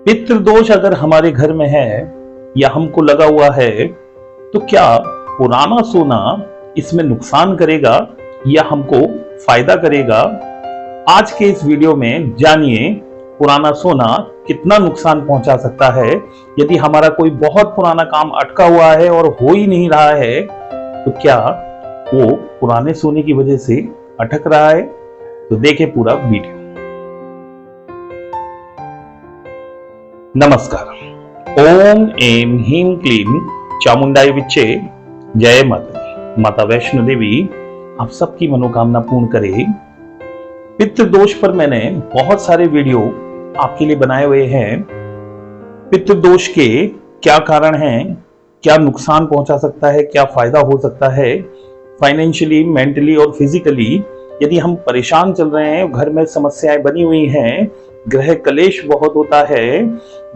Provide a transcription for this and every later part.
पितृदोष अगर हमारे घर में है या हमको लगा हुआ है तो क्या पुराना सोना इसमें नुकसान करेगा या हमको फायदा करेगा? आज के इस वीडियो में जानिए पुराना सोना कितना नुकसान पहुंचा सकता है। यदि हमारा कोई बहुत पुराना काम अटका हुआ है और हो ही नहीं रहा है तो क्या वो पुराने सोने की वजह से अटक रहा है? तो देखें पूरा वीडियो। नमस्कार। ओम एम ह्रीं क्लीं चामुंडाय विच्चे। जय माता दी। माता वैष्णो देवी आप सबकी मनोकामना पूर्ण करे। पितृदोष पर मैंने बहुत सारे वीडियो आपके लिए बनाए हुए हैं। पितृदोष के क्या कारण हैं, क्या नुकसान पहुंचा सकता है, क्या फायदा हो सकता है फाइनेंशियली, मेंटली और फिजिकली। यदि हम परेशान चल रहे हैं, घर में समस्याएं बनी हुई हैं, ग्रह कलेश बहुत होता है,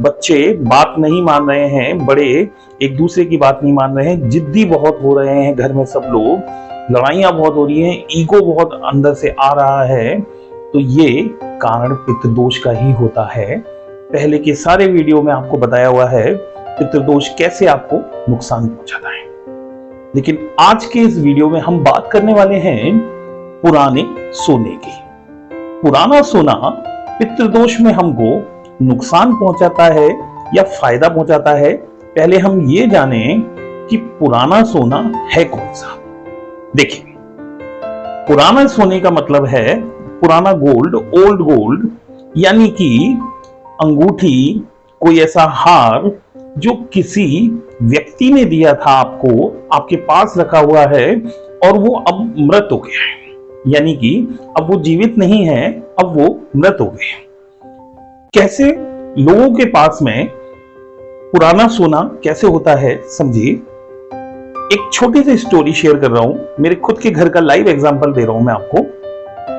बच्चे बात नहीं मान रहे हैं, बड़े एक दूसरे की बात नहीं मान रहे हैं, जिद्दी बहुत हो रहे हैं, घर में सब लोग, लड़ाइयां बहुत हो रही हैं, ईगो बहुत अंदर से आ रहा है, तो ये कारण पितृदोष का ही होता है। पहले के सारे वीडियो में आपको बताया हुआ है पितृदोष कैसे आपको नुकसान पहुंचाता है। लेकिन आज के इस वीडियो में हम बात करने वाले हैं पुराने सोने की। पुराना सोना पितृदोष में हमको नुकसान पहुंचाता है या फायदा पहुंचाता है? पहले हम ये जाने कि पुराना सोना है कौन सा। देखिए, पुराना सोने का मतलब है पुराना गोल्ड, ओल्ड गोल्ड, यानी कि अंगूठी, कोई ऐसा हार जो किसी व्यक्ति ने दिया था आपको, आपके पास रखा हुआ है और वो अब मृत हो गया है, यानी कि अब वो जीवित नहीं है, अब वो मृत हो गए। कैसे लोगों के पास में पुराना सोना कैसे होता है समझिए। एक छोटी सी स्टोरी शेयर कर रहा हूं, मेरे खुद के घर का लाइव एग्जांपल दे रहा हूं मैं आपको।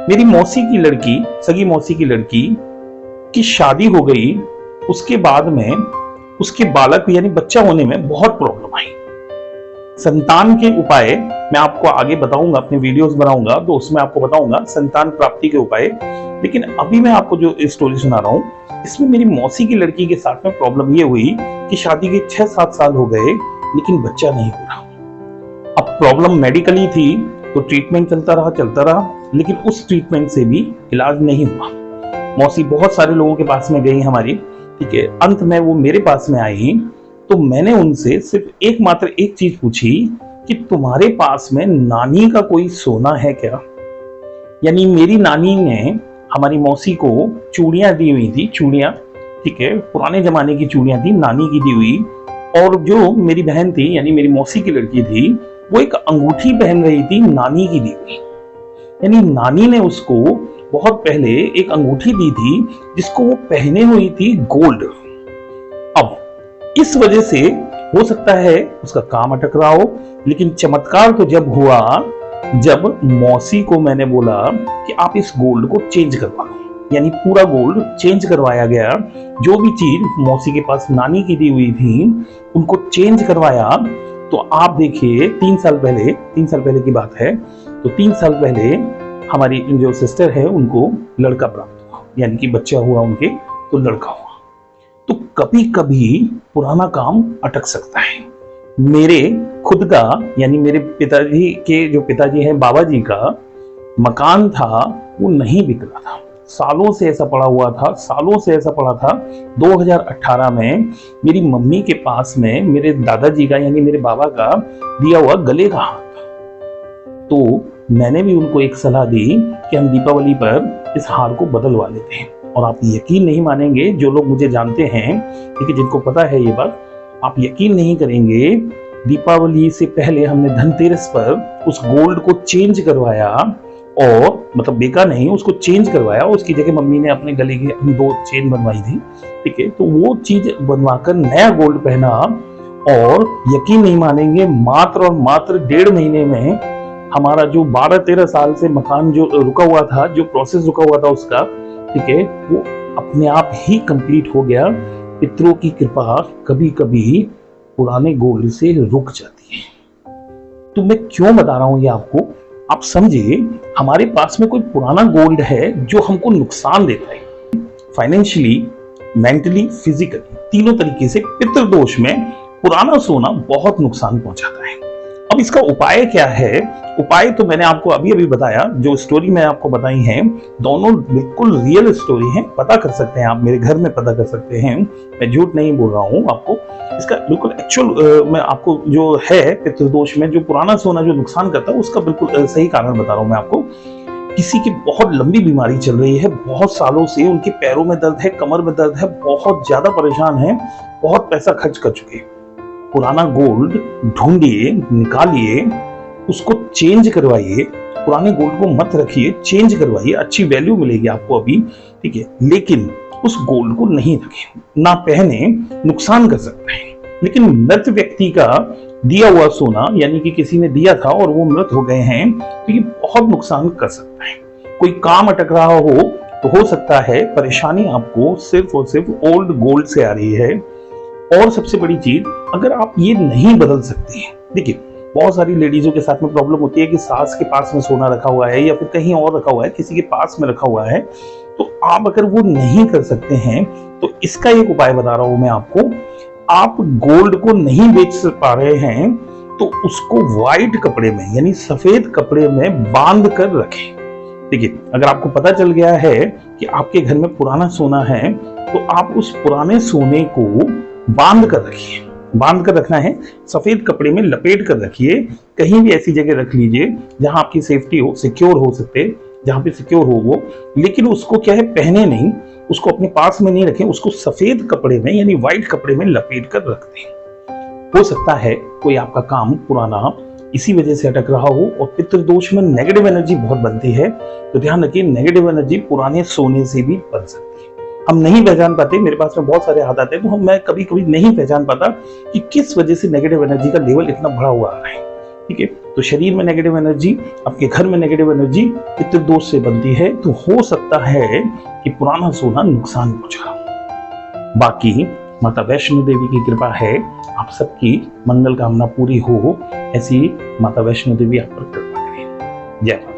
मेरी मौसी की लड़की, सगी मौसी की लड़की की शादी हो गई। उसके बाद में उसके बालक यानी बच्चा होने में बहुत प्रॉब्लम आई। संतान के उपाय मैं आपको आगे बताऊंगा, अपने वीडियोस बनाऊंगा तो उसमें आपको बताऊंगा संतान प्राप्ति के उपाय। लेकिन अभी मैं आपको जो स्टोरी सुना रहा हूं, इसमें मेरी मौसी की लड़की के साथ में प्रॉब्लम ये हुई कि शादी के 6-7 साल हो गए लेकिन बच्चा नहीं हो रहा। अब प्रॉब्लम मेडिकली थी तो ट्रीटमेंट चलता रहा, लेकिन उस ट्रीटमेंट से भी इलाज नहीं हुआ। मौसी बहुत सारे लोगों के पास में गई हमारी, ठीक है। अंत में वो मेरे पास में आई तो मैंने उनसे सिर्फ एकमात्र एक चीज पूछी कि तुम्हारे पास में नानी का कोई सोना है क्या? यानी मेरी नानी ने हमारी मौसी को चूड़ियां दी हुई थी, चूड़ियां, ठीक है, पुराने जमाने की चूड़ियां थी, नानी की दी हुई। और जो मेरी बहन थी यानी मेरी मौसी की लड़की थी, वो एक अंगूठी पहन रही थी नानी की दी हुई। यानी नानी ने उसको बहुत पहले एक अंगूठी दी थी जिसको वो पहने हुई थी गोल्ड। अब इस वजह से हो सकता है उसका काम अटक रहा हो, लेकिन चमत्कार तो जब हुआ जब मौसी को मैंने बोला कि आप इस गोल्ड को चेंज करवा लो, यानी पूरा गोल्ड चेंज करवाया गया। जो भी चीज मौसी के पास नानी की दी हुई थी उनको चेंज करवाया। तो आप देखिए 3 साल पहले की बात है, तो 3 साल पहले हमारी जो सिस्टर है उनको लड़का प्राप्त हुआ, यानी कि बच्चा हुआ उनके, तो लड़का हुआ। तो कभी कभी पुराना काम अटक सकता है। मेरे खुद का यानी मेरे पिताजी के जो पिताजी हैं, बाबा जी का मकान था, वो नहीं बिक रहा था, सालों से ऐसा पड़ा हुआ था, सालों से ऐसा पड़ा था। 2018 में मेरी मम्मी के पास में मेरे दादाजी का यानी मेरे बाबा का दिया हुआ गले का हार था। तो मैंने भी उनको एक सलाह दी कि हम दीपावली पर इस हार को बदलवा लेते हैं। और आप यकीन नहीं मानेंगे, जो लोग मुझे जानते हैं, लेकिन जिनको पता है ये बात, आप यकीन नहीं करेंगे, दीपावली से पहले हमने धनतेरस पर उस गोल्ड को चेंज करवाया, और मतलब बेका नहीं, उसको चेंज करवाया। उसकी जगह मम्मी ने अपने गले की 2 चेन बनवाई थी, ठीक है। तो वो चीज बनवाकर नया गोल्ड पहना, और यकीन नहीं मानेंगे, मात्र और मात्र 1.5 महीने में हमारा जो 12-13 साल से मकान जो रुका हुआ था, जो प्रोसेस रुका हुआ था उसका, ठीक है, वो अपने आप ही कंप्लीट हो गया। पितरों की कृपा कभी कभी पुराने गोल्ड से रुक जाती है। तो मैं क्यों बता रहा हूं ये आपको, आप समझिए। हमारे पास में कोई पुराना गोल्ड है जो हमको नुकसान देता है फाइनेंशियली, मेंटली, फिजिकली, तीनों तरीके से पितृदोष में पुराना सोना बहुत नुकसान पहुंचाता है। अब इसका उपाय क्या है? उपाय तो मैंने आपको अभी अभी बताया, जो स्टोरी मैं आपको बताई है दोनों बिल्कुल रियल स्टोरी है, पता कर सकते हैं आप, मेरे घर में पता कर सकते हैं, मैं झूठ नहीं बोल रहा हूँ आपको। इसका बिल्कुल एक्चुअल मैं आपको जो है पितृदोष में जो पुराना सोना जो नुकसान करता है उसका बिल्कुल सही कारण बता रहा हूँ मैं आपको। किसी की बहुत लंबी बीमारी चल रही है, बहुत सालों से उनके पैरों में दर्द है, कमर में दर्द है, बहुत ज्यादा परेशान है, बहुत पैसा खर्च कर चुके, पुराना गोल्ड ढूंढिए, निकालिए, उसको चेंज करवाइए, पुराने गोल्ड को मत रखिए, चेंज करवाइए, अच्छी वैल्यू मिलेगी आपको अभी, ठीक है, लेकिन उस गोल्ड को नहीं रखें, ना पहने, नुकसान कर सकता है। लेकिन मृत व्यक्ति का दिया हुआ सोना, यानी कि किसी ने दिया था और वो मृत हो गए हैं, तो ये बहुत नुकसान कर सकता है। कोई काम अटक रहा हो तो हो सकता है परेशानी आपको सिर्फ और सिर्फ ओल्ड गोल्ड से आ रही है। और सबसे बड़ी चीज, अगर आप ये नहीं बदल सकते हैं, देखिए बहुत सारी लेडीजों के साथ में प्रॉब्लम होती है कि सास के पास में सोना रखा हुआ है या फिर कहीं और रखा हुआ है, किसी के पास में रखा हुआ है, तो आप अगर वो नहीं कर सकते हैं तो इसका एक उपाय बता रहा हूं मैं आपको। आप गोल्ड को नहीं बेच पा रहे हैं तो उसको व्हाइट कपड़े में, यानी सफेद कपड़े में बांध कर रखें। देखिए, अगर आपको पता चल गया है कि आपके घर में पुराना सोना है तो आप उस पुराने सोने को बांध कर रखिए। बांध कर रखना है, सफेद कपड़े में लपेट कर रखिए, कहीं भी ऐसी जगह रख लीजिए जहां आपकी सेफ्टी हो, सिक्योर हो सकते, जहां पे सिक्योर हो वो। लेकिन उसको क्या है, पहने नहीं, उसको अपने पास में नहीं रखें, उसको सफेद कपड़े में यानी व्हाइट कपड़े में लपेट कर रख दें। हो सकता है कोई आपका काम पुराना इसी वजह से अटक रहा हो, और पितृदोष में नेगेटिव एनर्जी बहुत बनती है, तो ध्यान रखिए नेगेटिव एनर्जी पुराने सोने से भी बन सकती है। हम नहीं पहचान पाते, मेरे पास में बहुत सारे हाथ आते हैं तो मैं कभी कभी नहीं पहचान पाता कि किस वजह से नेगेटिव एनर्जी का लेवल इतना बढ़ा हुआ आ रहा है, ठीक है। तो शरीर में नेगेटिव एनर्जी, आपके घर में नेगेटिव एनर्जी पितृदोष से बनती है, तो हो सकता है कि पुराना सोना नुकसान पहुंचा। बाकी माता वैष्णो देवी की कृपा है, आप सबकी मंगल कामना पूरी हो, ऐसी माता वैष्णो देवी आप पर कृपा करें। जय माता।